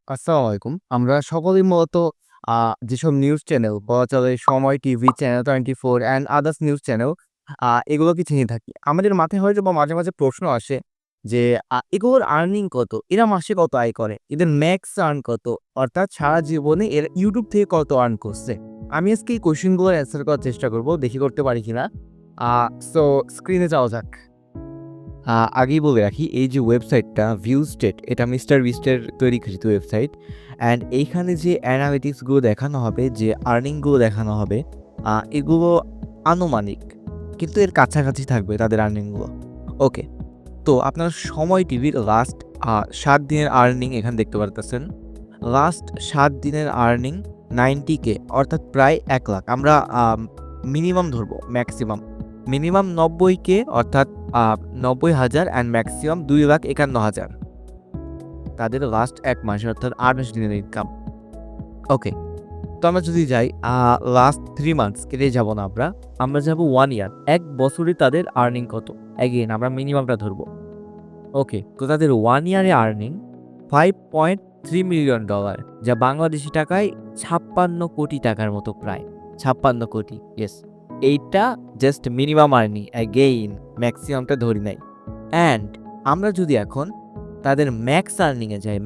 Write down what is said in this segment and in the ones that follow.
আসসালামু আলাইকুম। আমরা সকলেই মূলত আ যেসব নিউজ চ্যানেল বলা চলে সময় TV, channel 24 and others news channel এগুলোকে চিনে থাকি। আমাদের মাথায় হয়তোবা মাঝে, মাঝে প্রশ্ন আসে যে এগুলোর আর্নিং কত? এরা মাসে কত আয় করে? এদের ম্যাক্স আর্ন কত? অর্থাৎ সারা জীবনে এরা YouTube থেকে কত আর্ন করছে? আমি আজকে এই কোয়েশ্চেন গুলোর অ্যান্সার করার চেষ্টা করব। দেখি করতে পারি কিনা। আ সো স্ক্রিনে যাওয়া যাক। আগেই বলে রাখি এই যে ওয়েবসাইটটা ভিউস্টেট এটা মিস্টার বিস্টের তৈরিকৃত ওয়েবসাইট অ্যান্ড এইখানে যে অ্যানালিটিক্সগুলো দেখানো হবে, যে আর্নিংগুলো দেখানো হবে এগুলো আনুমানিক। কিন্তু এর কাছাকাছি থাকবে তাদের আর্নিংগুলো। ওকে। তো আপনার সময় টিভির লাস্ট ৭ দিনের আর্নিং এখানে দেখতে পারতেছেন। লাস্ট ৭ দিনের আর্নিং 90K অর্থাৎ প্রায় ১,০০,০০০। আমরা মিনিমাম ধরবো, ম্যাক্সিমাম। মিনিমাম ৯০K অর্থাৎ ৯০,০০০ অ্যান্ড ম্যাক্সিমাম ২,৫১,০০০ তাদের লাস্ট ১ মাসে অর্থাৎ ২৮ দিনের ইনকাম। ওকে। তো আমরা যদি যাই লাস্ট ৩ মান্থস কেটে যাব না আমরা যাব 1 ইয়ার। ১ বছরে তাদের আর্নিং কত? এগেইন আমরা মিনিমামটা ধরবো। ওকে। তো তাদের 1 ইয়ারে আর্নিং $5.3 মিলিয়ন যা বাংলাদেশী টাকায় ৫৬ কোটি টাকার মতো প্রায়। ৫৬ কোটি। ইয়েস। এইটা জাস্ট মিনিমাম আর্নিং। এগেইন ম্যাক্সিমামটা ধরি নাই। অ্যান্ড আমরা যদি এখন তাদের ম্যাক্স আর্নিং এ যাই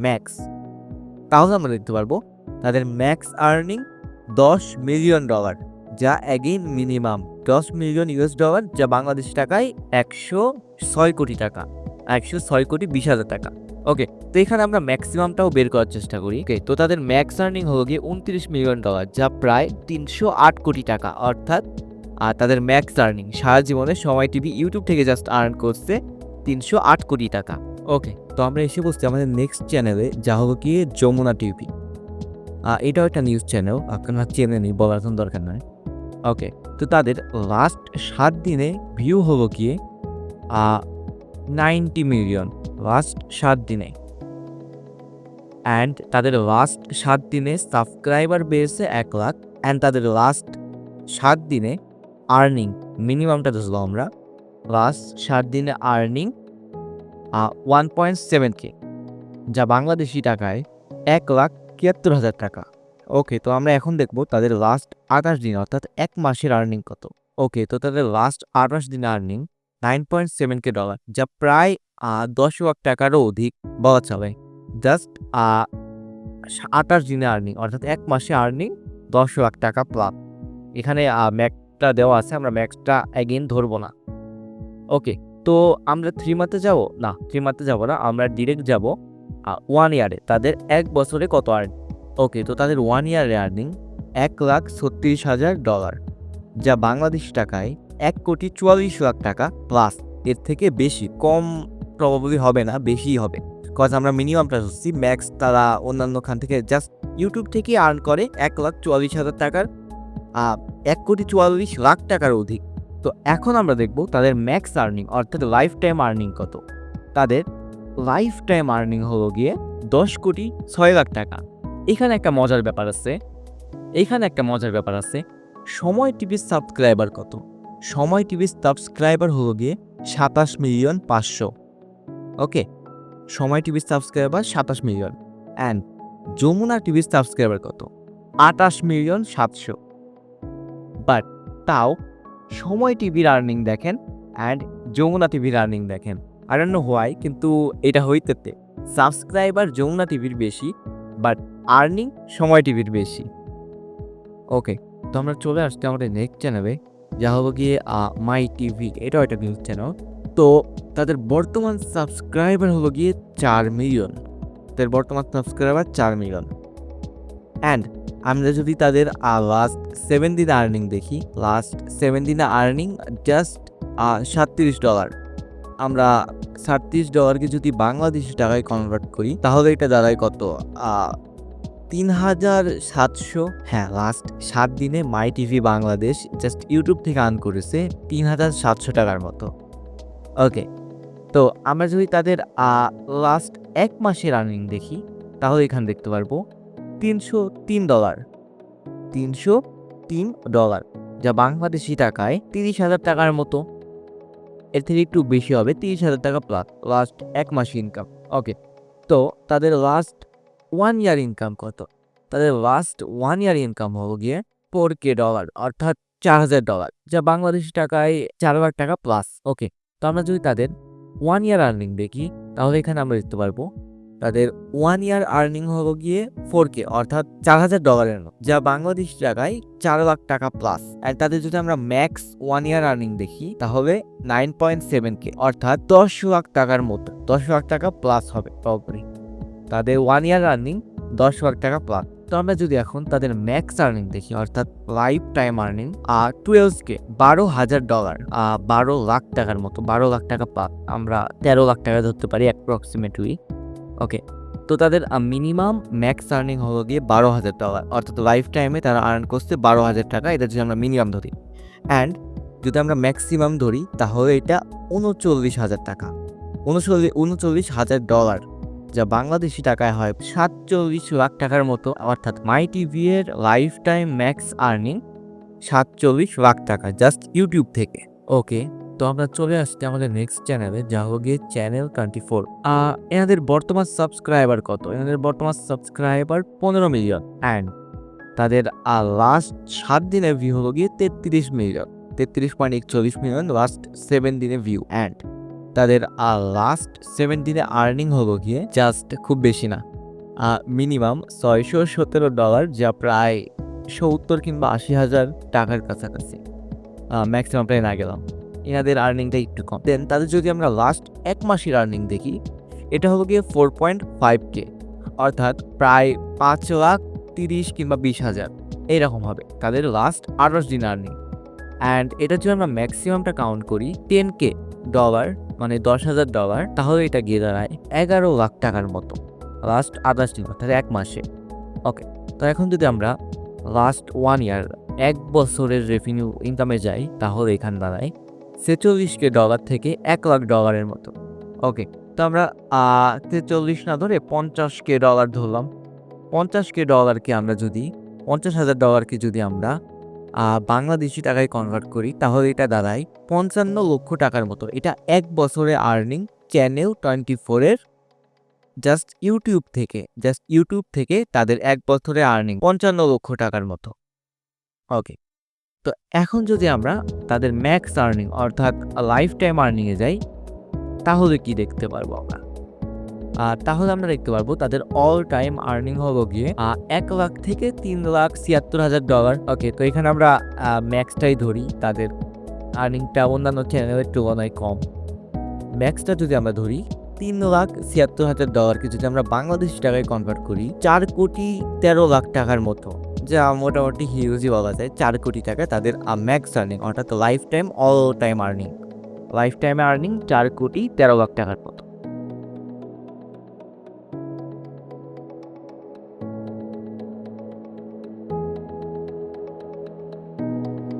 তাহলে আমরা দেখতে পারবো তাদের ম্যাক্স আর্নিং $10 মিলিয়ন যা এগেইন মিনিমাম $10 মিলিয়ন যা বাংলাদেশী টাকায় ১০৬ কোটি টাকা। ১০৬ কোটি ২০,০০০ টাকা। ওকে। তো এখানে আমরা ম্যাক্সিমামটাও বের করার চেষ্টা করি। ওকে। তো তাদের ম্যাক্স আর্নিং হলো গিয়ে $২৯ মিলিয়ন যা প্রায় ৩০৮ কোটি টাকা। অর্থাৎ তাদের ম্যাক্স আর্নিং সারা জীবনে সময় টিভি ইউটিউব থেকে জাস্ট আর্ন করছে ৩০৮ কোটি টাকা। ওকে। তো আমরা এসে বসছি আমাদের নেক্সট চ্যানেলে, যা হলো গিয়ে যমুনা টিভি। এটাও একটা নিউজ চ্যানেল, আপনারা চেনেনই, বলার কোনো দরকার নয়। ওকে। তো তাদের লাস্ট ৭ দিনে ভিউ হলো গিয়ে 90 মিলিয়ন লাস্ট ৭ দিনে। অ্যান্ড তাদের লাস্ট ৭ দিনে সাবস্ক্রাইবার বেড়েছে ১,০০,০০০ অ্যান্ড তাদের লাস্ট ৭ দিনে আর্নিং মিনিমামটা ধরলাম আমরা। লাস্ট ৭ দিনে আর্নিং 1.7K যা বাংলাদেশী টাকায় ১,৭১,০০০ টাকা। ওকে। তো আমরা এখন দেখব তাদের লাস্ট ২৮ দিন অর্থাৎ ১ মাসের আর্নিং কত। ওকে। তো তাদের লাস্ট ২৮ দিনে আর্নিং $9.7K যা প্রায় ১০,০০,০০০ টাকারও অধিক বলা চলে। জাস্ট ২৮ দিনে আর্নিং অর্থাৎ ১ মাসে আর্নিং ১০,০০,০০০ টাকা প্লাস। এখানে ম্যাক্সটা দেওয়া আছে, আমরা ম্যাক্সটা এগেইন ধরবো না। ওকে। তো আমরা ৩ মান্থে যাব না, ৩ মান্থে যাব না, আমরা ডিরেক্ট যাব 1 ইয়ারে তাদের ১ বছরে কত আর্ন। ওকে। তো তাদের 1 ইয়ারে আর্নিং $১,৩৬,০০০ যা বাংলাদেশী টাকায় ১,৪৪,০০,০০০ টাকা প্লাস। এর থেকে বেশি, কম প্রবাবলি হবে না, বেশিই হবে। কজ আমরা মিনিমামটা ধরছি, ম্যাক্স তারা অন্যান্য খান থেকে জাস্ট ইউটিউব থেকেই আর্ন করে ১,৪৪,০০০ টাকার ১,৪৪,০০,০০০ টাকার অধিক। তো এখন আমরা দেখব তাদের ম্যাক্স আর্নিং অর্থাৎ লাইফ টাইম আর্নিং কত। তাদের লাইফ টাইম আর্নিং হলো গিয়ে ১০,৬০,০০০ টাকা। এখানে একটা মজার ব্যাপার আছে। সময় টিভির সাবস্ক্রাইবার কত? সময় টিভির সাবস্ক্রাইবার হলো গিয়ে ২৭,৫০,০০০। ওকে। সময় টিভির সাবস্ক্রাইবার ২৭ মিলিয়ন। অ্যান্ড যমুনা টিভির সাবস্ক্রাইবার কত? ২৮,৭০,০০০। বাট তাও সময় টিভির আর্নিং দেখেন অ্যান্ড যমুনা টিভির আর্নিং দেখেন। আই ডোন্ট নো হোয়াই, কিন্তু এটা হইতেতে সাবস্ক্রাইবার যমুনা টিভির বেশি, বাট আর্নিং সময় টিভির বেশি। ওকে। তো আমরা চলে আসছি আমাদের নেক্সট চ্যানেলে, যা হলো গিয়ে মাই টিভি। এটাও একটা নিউজ চ্যানেল। তো তাদের বর্তমান সাবস্ক্রাইবার হলো গিয়ে ৪ মিলিয়ন। তাদের বর্তমান সাবস্ক্রাইবার ৪ মিলিয়ন। অ্যান্ড আমরা যদি তাদের লাস্ট 7 দিনে আর্নিং দেখি, লাস্ট 7 দিনে আর্নিং জাস্ট $৩৭। আমরা $৩৭কে যদি বাংলাদেশি টাকায় কনভার্ট করি তাহলে এটা দাঁড়ায় কত? ৩,৭০০। হ্যাঁ, লাস্ট ৭ দিনে মাই টিভি বাংলাদেশ জাস্ট ইউটিউব থেকে আর্ন করেছে ৩,৭০০ টাকার মতো। ওকে। তো আমরা যদি তাদের লাস্ট ১ মাসের আর্নিং দেখি তাহলে এখানে দেখতে পারবো $৩০৩। $৩০৩ যা বাংলাদেশি টাকায় ৩০,০০০ টাকার মতো। এর থেকে একটু বেশি হবে, ৩০,০০০ টাকা প্লাস লাস্ট ১ মাস ইনকাম। ওকে। তো তাদের লাস্ট 1 ইয়ার ইনকাম কত? তাদের লাস্ট 1 ইয়ার ইনকাম হলো গিয়ে $4K অর্থাৎ $4,000, যা বাংলাদেশী টাকায় 4 লাখ টাকা প্লাস। ওকে, তো আমরা যদি তাদের 1 ইয়ার আর্নিং দেখি তাহলে এখানে আমরা দেখতে পারবো তাদের 1 ইয়ার আর্নিং হলো গিয়ে 4K অর্থাৎ $4,000 মতো, যা বাংলাদেশী টাকায় 4 লাখ টাকা প্লাস। আর তাদের যদি আমরা ম্যাক্স 1 ইয়ার আর্নিং দেখি তাহলে 9.7K অর্থাৎ 10 লাখ টাকার মতো, 10 লাখ টাকা প্লাস হবে প্রবাবলি। তাদের 1 ইয়ার আর্নিং 10 লাখ টাকা প্লাস। তো আমরা যদি এখন তাদের ম্যাক্স আর্নিং দেখি অর্থাৎ life time earning 12K $12,000, 12 lakh টাকার মতো, 12 লাখ টাকা প্লাস, আমরা 13 লাখ টাকা ধরতে পারি অ্যাপ্রক্সিমেটলি। ওকে, তো তাদের মিনিমাম ম্যাক্স আর্নিং হলো গিয়ে $12,000 অর্থাৎ লাইফ টাইমে তারা আর্ন করছে 12,000 টাকা, এটা যদি আমরা মিনিমাম ধরি। অ্যান্ড যদি আমরা ম্যাক্সিমাম ধরি তাহলে এটা 39,000 টাকা, $39,000, যা বাংলাদেশি টাকায় হয় 47 লাখ টাকার মতো। অর্থাৎ মাই টিভি এর life time max earning 47 lakh টাকা জাস্ট ইউটিউব থেকে। ওকে, তো আমরা চলে আসছি আমাদের নেক্সট চ্যানেলে, যা হলো গিয়ে চ্যানেল 24। এনাদের বর্তমান সাবস্ক্রাইবার কত? এনাদের বর্তমান সাবস্ক্রাইবার 15 মিলিয়ন। অ্যান্ড তাদের লাস্ট 7 দিনের ভিউ হলো গিয়ে 33 মিলিয়ন, 33.41 মিলিয়ন লাস্ট 7 দিনে ভিউ। অ্যান্ড তাদের লাস্ট 7 দিনে আর্নিং হলো গিয়ে জাস্ট খুব বেশি না, মিনিমাম $617, যা প্রায় 70 কিংবা 80,000 টাকার কাছাকাছি, ম্যাক্সিমাম প্রায় না গেলাম। এনাদের আর্নিংটা একটু কম। দেন তাদের যদি আমরা লাস্ট 1 মাসের আর্নিং দেখি, এটা হলো গিয়ে 4.5K অর্থাৎ প্রায় 5,30,000 কিংবা 20,000 এইরকম হবে তাদের লাস্ট 28 দিন আর্নিং। অ্যান্ড এটা যদি আমরা ম্যাক্সিমামটা কাউন্ট করি $10K মানে $10,000, তাহলে এটা গিয়ে দাঁড়ায় 11 লাখ টাকার মতো লাস্ট 28 দিন অর্থাৎ 1 মাসে। ওকে, তো এখন যদি আমরা লাস্ট 1 ইয়ার 1 বছরের রেভিনিউ ইনকামে যাই তাহলে এখানে দাঁড়ায় $46K থেকে $1,00,000 মতো। ওকে, তো আমরা 43 না ধরে $50K ধরলাম। $50K আমরা যদি $50,000 যদি আমরা বাংলাদেশি টাকায় কনভার্ট করি তাহলে এটা দাঁড়ায় 55 লক্ষ টাকার মতো। এটা 1 বছরে আর্নিং চ্যানেল 24 এর জাস্ট ইউটিউব থেকে তাদের 1 বছরে আর্নিং 55 লক্ষ টাকার মতো। ওকে, তো এখন যদি আমরা তাদের ম্যাক্স আর্নিং অর্থাৎ লাইফ টাইম আর্নিংয়ে যাই তাহলে কি দেখতে পারবো আমরা? তাহলে আমরা দেখতে পারবো তাদের অল টাইম আর্নিং হলো গিয়ে 1 লাখ থেকে $3,76,000। ওকে, তো এখানে আমরা ম্যাক্সটাই ধরি, তাদের আর্নিংটা অন্যান্য চ্যানেলের তুলনায় কম। ম্যাক্সটা যদি আমরা ধরি $3,76,000কে যদি আমরা বাংলাদেশি টাকায় কনভার্ট করি 4,13,00,000 টাকার মতো, যা মোটামুটি হিউজই বলা যায়। 4 কোটি টাকা তাদের ম্যাক্স আর্নিং অর্থাৎ life time all time earning, life টাইমে আর্নিং 4,13,00,000 টাকার মতো।